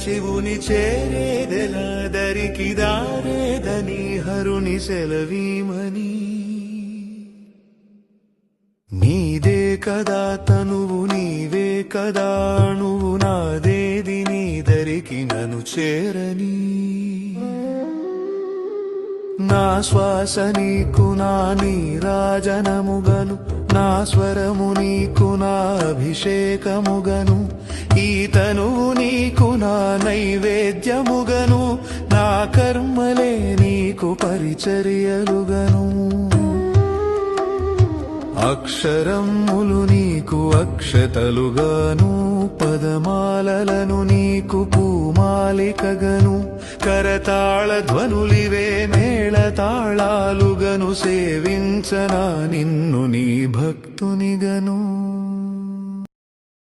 శివుని చేరేదెలా దరికి దారేదని హరుని సెలవీమని నీదే కదా తనువు నీవే కదా నువ్వు నాదేది నీ దరికి నన్ను చేరని నా శ్వాస నీకు నా నీరాజనముగను నా స్వరము నీకు నా అభిషేకముగను ఈ తనువు నీకు నా నైవేద్యముగను నా కర్మలే నీకు పరిచర్యలుగను అక్షరములు నీకు అక్షతలుగాను పదమాలలను నీకు పూమాలికగను కరతాళ ధ్వనులివే మేళతాళాలుగను సేవించనా నిన్ను నీ భక్తునిగను